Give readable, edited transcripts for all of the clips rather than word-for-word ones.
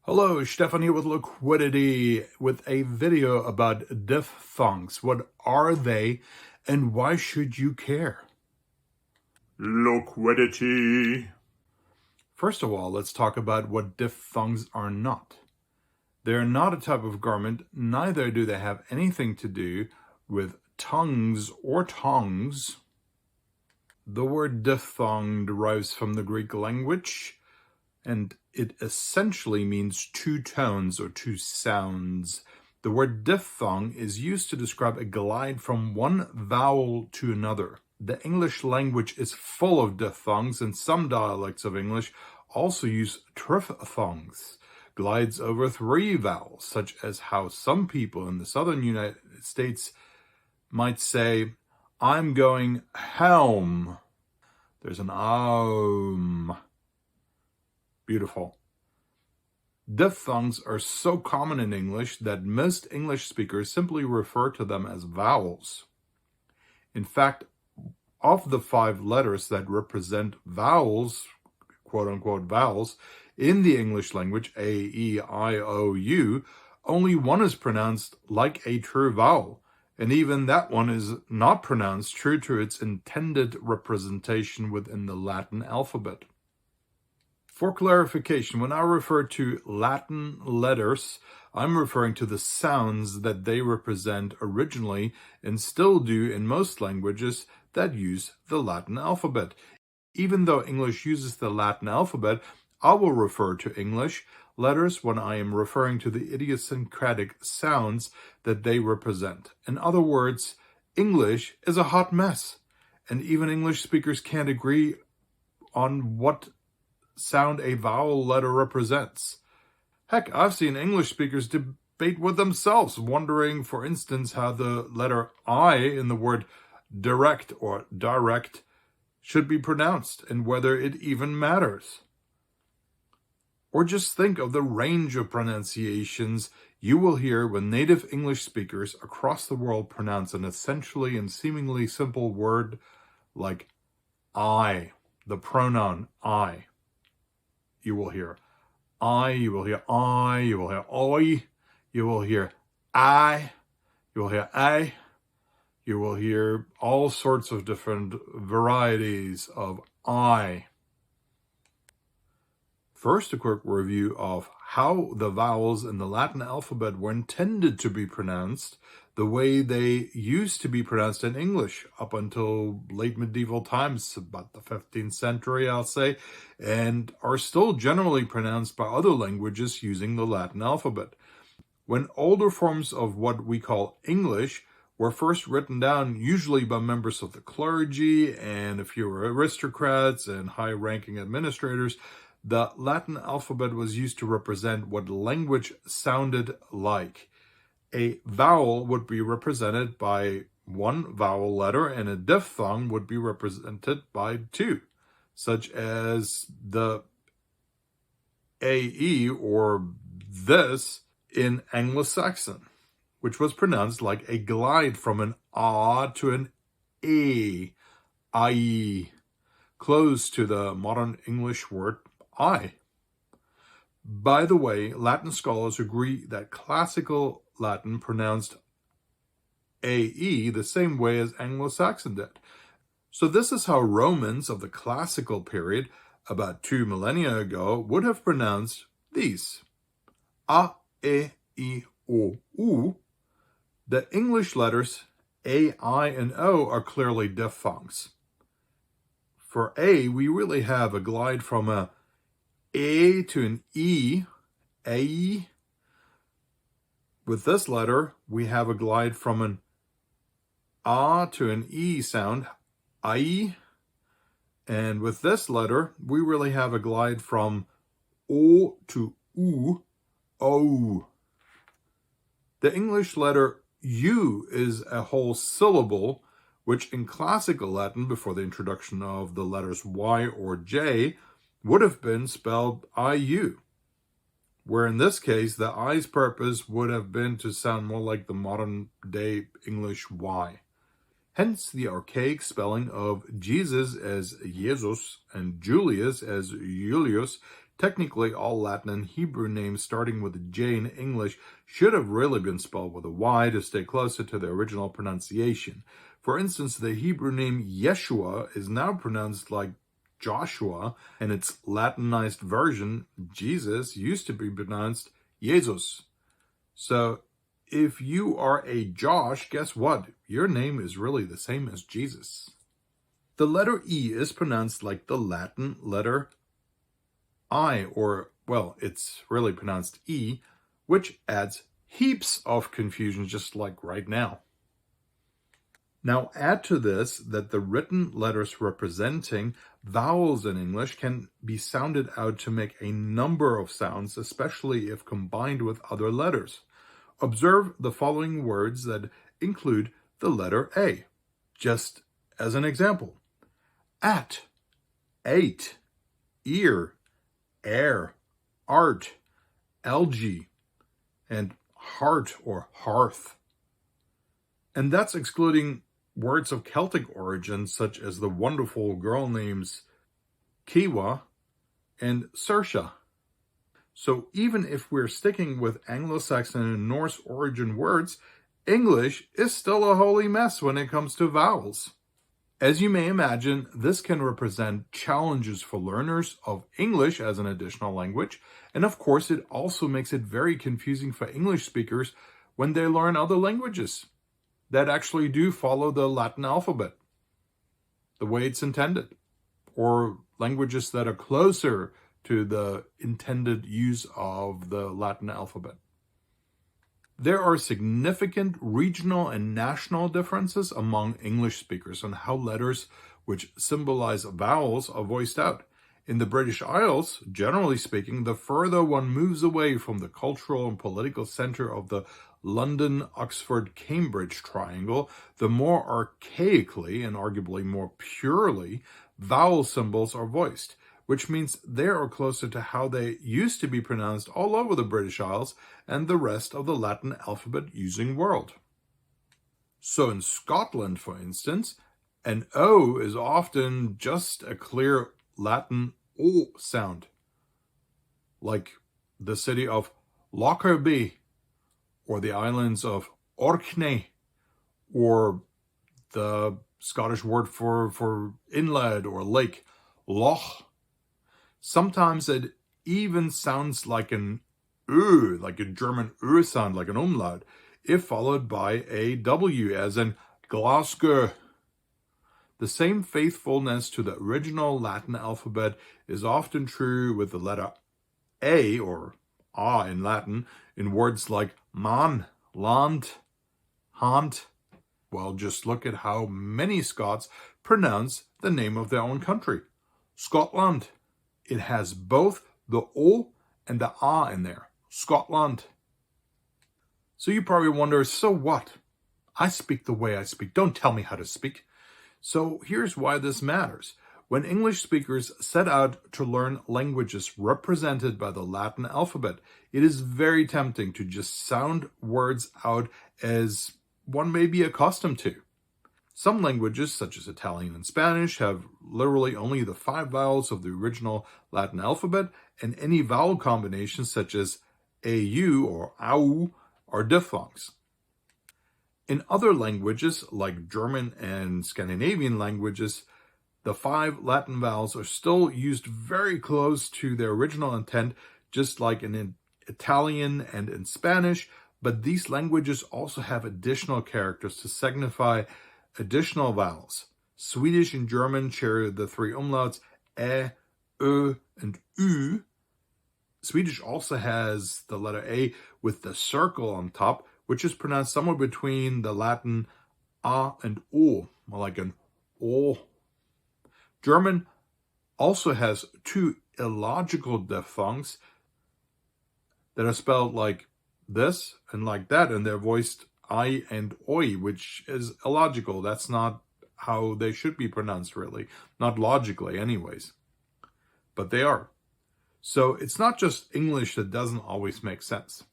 Hello, Stephan here with Liquidity with a video about diphthongs. What are they and why should you care? Liquidity. First of all, let's talk about what diphthongs are not. They're not a type of garment, neither do they have anything to do with tongues or tongs. The word diphthong derives from the Greek language, and it essentially means two tones or two sounds. The word diphthong is used to describe a glide from one vowel to another. The English language is full of diphthongs, and some dialects of English also use triphthongs, glides over three vowels, such as how some people in the southern United States might say, "I'm going home." There's an aum. Beautiful. Diphthongs are so common in English that most English speakers simply refer to them as vowels. In fact, of the 5 letters that represent vowels, quote-unquote vowels, in the English language, A, E, I, O, U, only one is pronounced like a true vowel, and even that one is not pronounced true to its intended representation within the Latin alphabet. For clarification, when I refer to Latin letters, I'm referring to the sounds that they represent originally and still do in most languages that use the Latin alphabet. Even though English uses the Latin alphabet, I will refer to English letters when I am referring to the idiosyncratic sounds that they represent. In other words, English is a hot mess, and even English speakers can't agree on what sound a vowel letter represents. Heck, I've seen English speakers debate with themselves, wondering, for instance, how the letter I in the word direct or direct should be pronounced and whether it even matters. Or just think of the range of pronunciations you will hear when native English speakers across the world pronounce an essentially and seemingly simple word like I, the pronoun I. You will hear I, you will hear I, you will hear oi, you will hear I, you will hear I, you will hear all sorts of different varieties of I. First, a quick review of how the vowels in the Latin alphabet were intended to be pronounced the way they used to be pronounced in English up until late medieval times, about the 15th century, I'll say, and are still generally pronounced by other languages using the Latin alphabet. When older forms of what we call English were first written down, usually by members of the clergy and a few aristocrats and high-ranking administrators, the Latin alphabet was used to represent what language sounded like. A vowel would be represented by one vowel letter, and a diphthong would be represented by 2, such as the AE or this in Anglo-Saxon, which was pronounced like a glide from an ah to an e, I, close to the modern English word I. By the way, Latin scholars agree that classical Latin pronounced AE the same way as Anglo-Saxon did. So this is how Romans of the classical period, about 2 millennia ago, would have pronounced these. A, E, I, O, U. The English letters A, I, and O are clearly diphthongs. For A, we really have a glide from a A to an E, A. With this letter, we have a glide from an A to an E sound, I. And with this letter, we really have a glide from O to U, O. The English letter U is a whole syllable, which in classical Latin, before the introduction of the letters Y or J, would have been spelled IU, where in this case, the I's purpose would have been to sound more like the modern-day English Y. Hence the archaic spelling of Jesus as Jesus and Julius as Julius Technically, all Latin and Hebrew names starting with a J in English should have really been spelled with a Y to stay closer to the original pronunciation. For instance, the Hebrew name Yeshua is now pronounced like Joshua, and its Latinized version, Jesus, used to be pronounced Jesus. So, if you are a Josh, guess what? Your name is really the same as Jesus. The letter E is pronounced like the Latin letter I, or, well, it's really pronounced E, which adds heaps of confusion just like right now. Now add to this that the written letters representing vowels in English can be sounded out to make a number of sounds, especially if combined with other letters. Observe the following words that include the letter A, just as an example. At, ate, ear, air, art, algae, and heart or hearth. And that's excluding words of Celtic origin, such as the wonderful girl names Kiwa and Saoirse. So even if we're sticking with Anglo-Saxon and Norse origin words, English is still a holy mess when it comes to vowels. As you may imagine, this can represent challenges for learners of English as an additional language, and of course it also makes it very confusing for English speakers when they learn other languages that actually do follow the Latin alphabet the way it's intended, or languages that are closer to the intended use of the Latin alphabet. There are significant regional and national differences among English speakers on how letters which symbolize vowels are voiced out. In the British Isles, generally speaking, the further one moves away from the cultural and political center of the London, Oxford, Cambridge triangle, the more archaically and arguably more purely vowel symbols are voiced, which means they are closer to how they used to be pronounced all over the British Isles and the rest of the Latin alphabet-using world. So in Scotland, for instance, an O is often just a clear Latin O sound, like the city of Lockerbie, or the islands of Orkney, or the Scottish word for inlet or lake, loch. Sometimes it even sounds like an Ö, like a German Ö sound, like an umlaut, if followed by a W, as in Glasgow. The same faithfulness to the original Latin alphabet is often true with the letter A, or A in Latin, in words like man, land, hand. Well, just look at how many Scots pronounce the name of their own country, Scotland. It has both the O and the A in there, Scotland. So you probably wonder, so what? I speak the way I speak. Don't tell me how to speak. So here's why this matters. When English speakers set out to learn languages represented by the Latin alphabet, it is very tempting to just sound words out as one may be accustomed to. Some languages, such as Italian and Spanish, have literally only the 5 vowels of the original Latin alphabet, and any vowel combinations such as AU or AU are diphthongs. In other languages, like German and Scandinavian languages, the 5 Latin vowels are still used very close to their original intent, just like in Italian and in Spanish, but these languages also have additional characters to signify additional vowels. Swedish and German share the 3 umlauts ä, ö, and ü. Swedish also has the letter A with the circle on top, which is pronounced somewhere between the Latin a and o, more like an o. German also has 2 illogical diphthongs that are spelled like this and like that, and they're voiced I and oi, which is illogical. That's not how they should be pronounced, really. Not logically, anyways. But they are. So it's not just English that doesn't always make sense.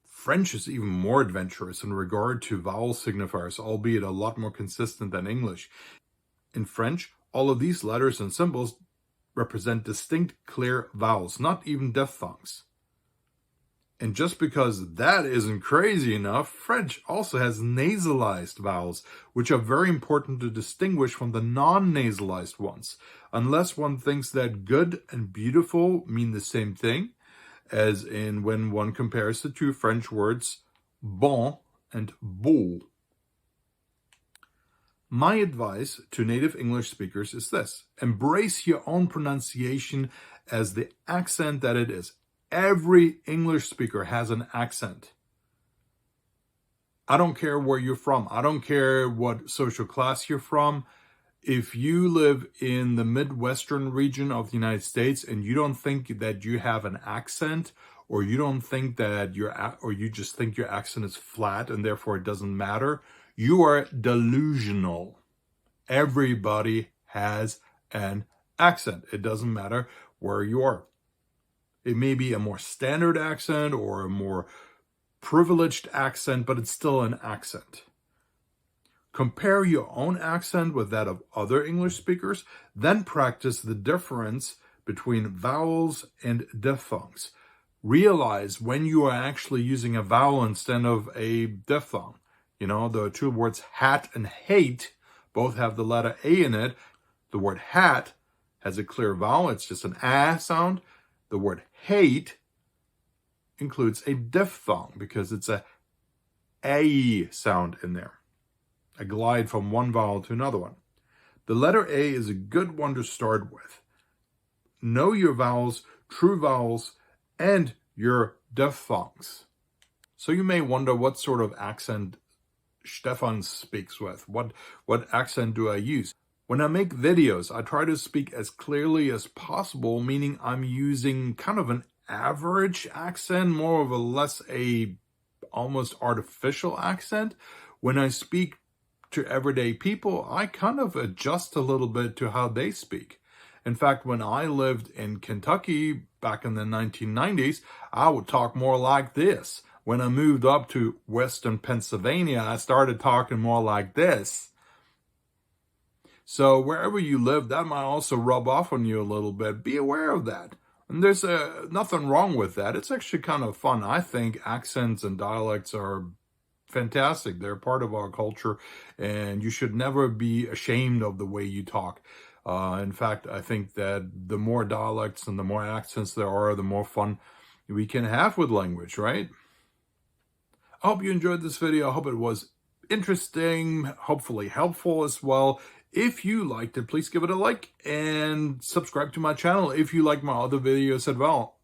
French is even more adventurous in regard to vowel signifiers, albeit a lot more consistent than English. In French, all of these letters and symbols represent distinct, clear vowels, not even diphthongs. And just because that isn't crazy enough, French also has nasalized vowels, which are very important to distinguish from the non-nasalized ones, unless one thinks that good and beautiful mean the same thing, as in when one compares the two French words bon and beau. My advice to native English speakers is this: embrace your own pronunciation as the accent that it is. Every English speaker has an accent. I don't care where you're from. I don't care what social class you're from. If you live in the Midwestern region of the United States and you don't think that you have an accent, or you don't think that you just think your accent is flat and therefore it doesn't matter, you are delusional. Everybody has an accent. It doesn't matter where you are. It may be a more standard accent or a more privileged accent, but it's still an accent. Compare your own accent with that of other English speakers, then practice the difference between vowels and diphthongs. Realize when you are actually using a vowel instead of a diphthong. You know, the two words hat and hate both have the letter A in it. The word hat has a clear vowel. It's just an A sound. The word hate includes a diphthong because it's a sound in there. A glide from one vowel to another one. The letter A is a good one to start with. Know your vowels, true vowels, and your diphthongs. So you may wonder what sort of accent Stephan speaks with. What accent do I use? When I make videos, I try to speak as clearly as possible, meaning I'm using kind of an average accent, more of a less a almost artificial accent. When I speak to everyday people, I kind of adjust a little bit to how they speak. In fact, when I lived in Kentucky back in the 1990s, I would talk more like this. When I moved up to Western Pennsylvania, I started talking more like this. So wherever you live, that might also rub off on you a little bit. Be aware of that. And there's nothing wrong with that. It's actually kind of fun. I think accents and dialects are fantastic. They're part of our culture, and you should never be ashamed of the way you talk. In fact, I think that the more dialects and the more accents there are, the more fun we can have with language, right? I hope you enjoyed this video. I hope it was interesting, hopefully helpful as well. If you liked it, please give it a like and subscribe to my channel if you like my other videos as well.